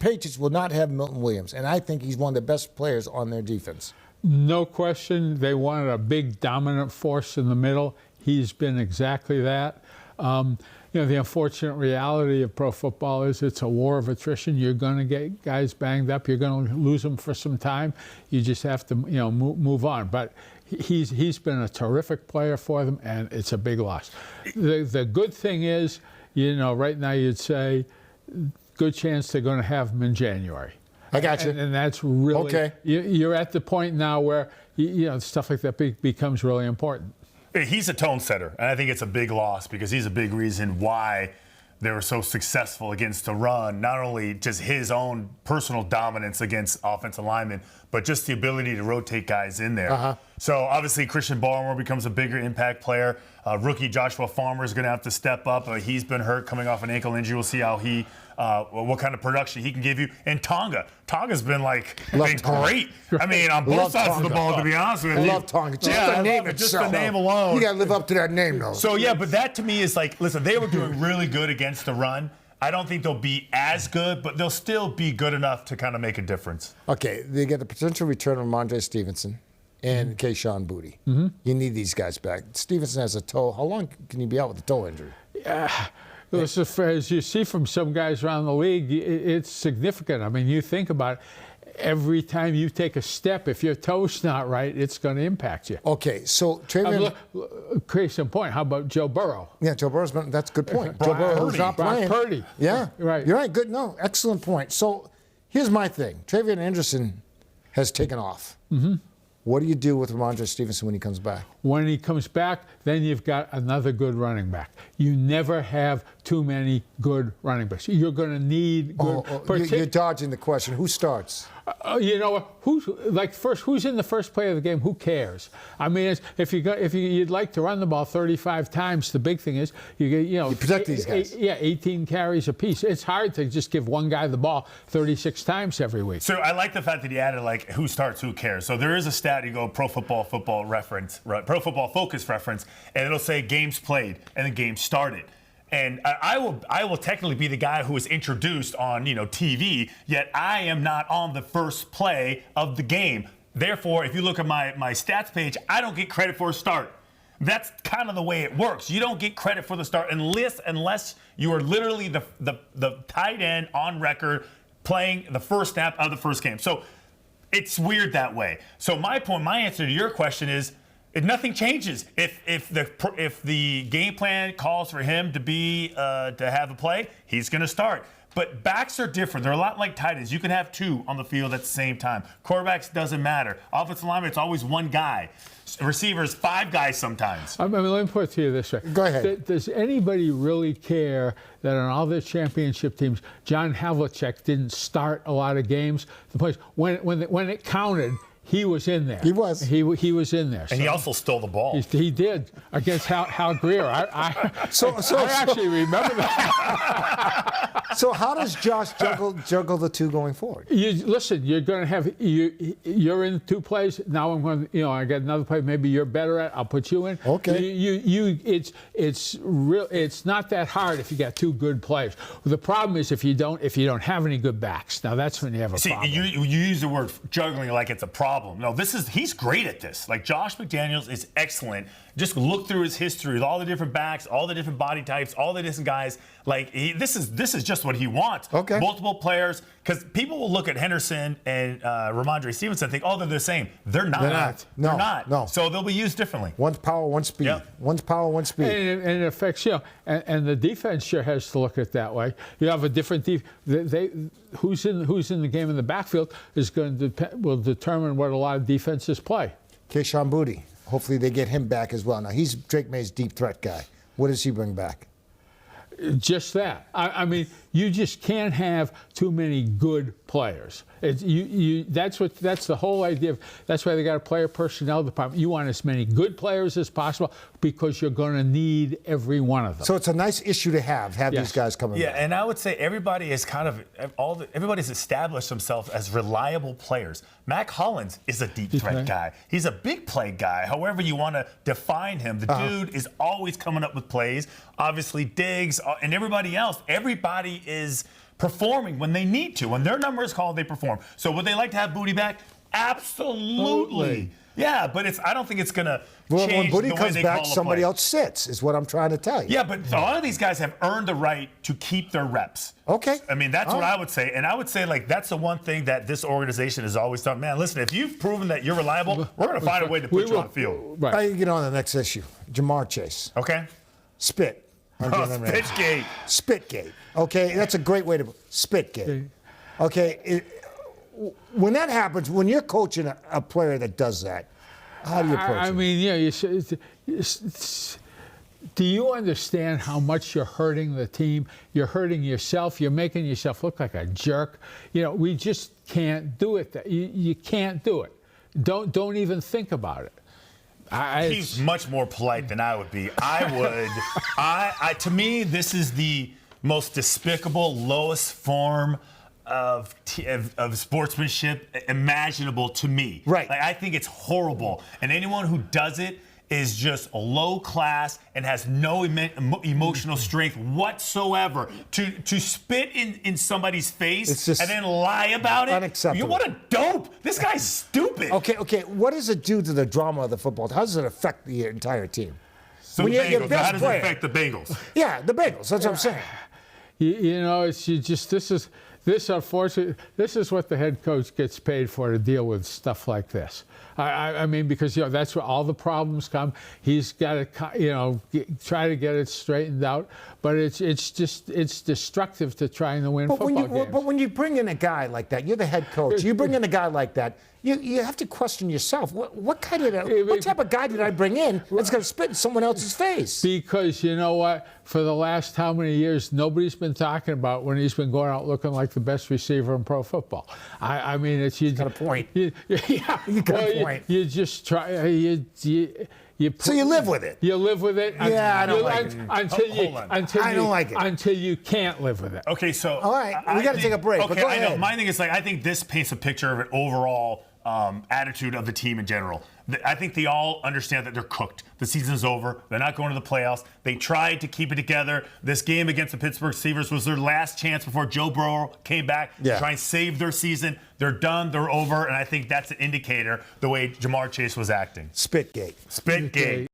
Patriots will not have Milton Williams, and I think he's one of the best players on their defense. No question. They wanted a big dominant force in the middle. He's been exactly that. The unfortunate reality of pro football is it's a war of attrition. You're going to get guys banged up. You're going to lose them for some time. You just have to, move on. But he's been a terrific player for them, and it's a big loss. The good thing is, right now you'd say, good chance they're going to have him in January. I got you. And that's really okay. You're at the point now where stuff like that becomes really important. He's a tone setter, and I think it's a big loss because he's a big reason why they were so successful against the run. Not only just his own personal dominance against offensive linemen, but just the ability to rotate guys in there. So obviously Christian Fauria becomes a bigger impact player. Rookie Joshua Farmer is going to have to step up. He's been hurt coming off an ankle injury. We'll see how what kind of production he can give you. And Tonga's been great. I mean, on both sides of the ball, to be honest with you. I love Tonga. Just the name alone. You got to live up to that name, though. So, but that to me is listen, they were doing really good against the run. I don't think they'll be as good, but they'll still be good enough to kind of make a difference. Okay, they get the potential return of Ramondre Stevenson and Kayshon Boutte. You need these guys back. Stevenson has a toe. How long can he be out with a toe injury? As you see from some guys around the league, it's significant. I mean, you think about it. Every time you take a step, if your toe's not right, it's going to impact you. Okay, so TreVeyon. Case in point, how about Joe Burrow? Yeah, Joe Burrow's been, that's a good point. Joe Burrow's not playing. Purdy. Yeah, right. You're right. Good. No, excellent point. So here's my thing. TreVeyon Henderson has taken off. What do you do with Ramondre Stevenson when he comes back? When he comes back, then you've got another good running back. You never have too many good running backs. You're going to need good. You're dodging the question. Who starts? Who's in the first play of the game? Who cares? I mean, if you'd like to run the ball 35 times, the big thing is you protect these guys. 18 carries apiece. It's hard to just give one guy the ball 36 times every week. So I like the fact that he added who starts, who cares. So there is a stat. You go Pro Football Focus reference, and it'll say games played and the game started. And I will technically be the guy who was introduced on TV, yet I am not on the first play of the game. Therefore, if you look at my stats page, I don't get credit for a start. That's kind of the way it works. You don't get credit for the start unless you are literally the tight end on record playing the first snap of the first game. So it's weird that way. So my answer to your question is, nothing changes. If the game plan calls for him to have a play, he's going to start. But backs are different. They're a lot like tight ends. You can have two on the field at the same time. Quarterbacks doesn't matter. Offensive lineman, it's always one guy. Receivers, 5 guys sometimes. I mean, let me put it to you this way. Go ahead. Does anybody really care that on all the championship teams, John Havlicek didn't start a lot of games? The place when it counted, he was in there. He was. He was in there. And he also stole the ball. He did against Hal Greer. I actually remember that. So how does Josh juggle the two going forward? You're going to have you're in 2 plays. Now I'm going to I got another play. Maybe you're better at. I'll put you in. Okay. It's not that hard if you got 2 good players. The problem is if you don't have any good backs. Now that's when you have a problem. You use the word juggling like it's a problem. No, he's great at this. Josh McDaniels is excellent. Just look through his history with all the different backs, all the different body types, all the different guys. This is just what he wants. Okay. Multiple players, because people will look at Henderson and Ramondre Stevenson and think, they're the same. They're not. They're not. No. So they'll be used differently. One's power, one's speed. Yep. One's power, one's speed. And it affects and the defense sure has to look at it that way. You have a different who's in the game in the backfield will determine what a lot of defenses play. Kayshon Boutte. Hopefully they get him back as well. Now, he's Drake May's deep threat guy. What does he bring back? Just that. I mean, you just can't have too many good players. That's the whole idea. That's why they got a player personnel department. You want as many good players as possible because you're going to need every one of them. So it's a nice issue to have these guys coming back. Yeah, and I would say everybody is everybody's established themselves as reliable players. Mac Hollins is a deep threat guy. He's a big play guy. However you want to define him, the dude is always coming up with plays. Obviously, Diggs and everybody else. Everybody is performing when they need to. When their number is called, they perform. So would they like to have Booty back? Absolutely. Yeah, but I don't think it's going to change when Booty the way comes they back, call a somebody play. else sits, is what I'm trying to tell you. Yeah, but a lot of these guys have earned the right to keep their reps. Okay. I mean, that's what I would say. And I would say, like, that's the one thing that this organization has always done. Man, listen, if you've proven that you're reliable, we're going to find a way to put you on the field. Right. Now you get on to the next issue. Jamar Chase. Okay? Spit. Oh, Spitgate. Spitgate. Okay, that's a great way to Spitgate. Okay, when that happens, when you're coaching a player that does that, how do you approach it? I mean, yeah, do you understand how much you're hurting the team? You're hurting yourself. You're making yourself look like a jerk. You know, we just can't do it. You can't do it. Don't even think about it. He's much more polite than I would be. To me, this is the most despicable, lowest form of sportsmanship imaginable to me. Right. Like, I think it's horrible. And anyone who does it is just low class and has no emotional strength whatsoever. To spit in somebody's face and then lie about it. Unacceptable. What a dope. This guy's stupid. Okay. What does it do to the drama of the football? How does it affect the entire team? So when the you get Bengals, best how does player. it affect the Bengals? Yeah, the Bengals. That's what I'm saying. You know, it's unfortunately, this is what the head coach gets paid for, to deal with stuff like this. I mean, because, you know, that's where all the problems come. He's got to, you know, try to get it straightened out. But it's destructive to trying to win football games. But when you bring in a guy like that, you're the head coach. You bring in a guy like that, you have to question yourself. What type of guy did I bring in that's going to spit in someone else's face? Because you know what? For the last how many years, nobody's been talking about when he's been going out looking like the best receiver in pro football. I mean, it's you got a point. Yeah, you got a point. You just try. So you live with it. You live with it. Yeah, I don't like it. I don't like it. Until you can't live with it. Okay, so all right, we got to take a break. Okay, but go I ahead. know. My thing is, like, I think this paints a picture of an overall attitude of the team in general. I think they all understand that they're cooked. The season's over. They're not going to the playoffs. They tried to keep it together. This game against the Pittsburgh Steelers was their last chance before Joe Burrow came back to try and save their season. They're done. They're over. And I think that's an indicator the way Jamar Chase was acting. Spitgate. Spitgate.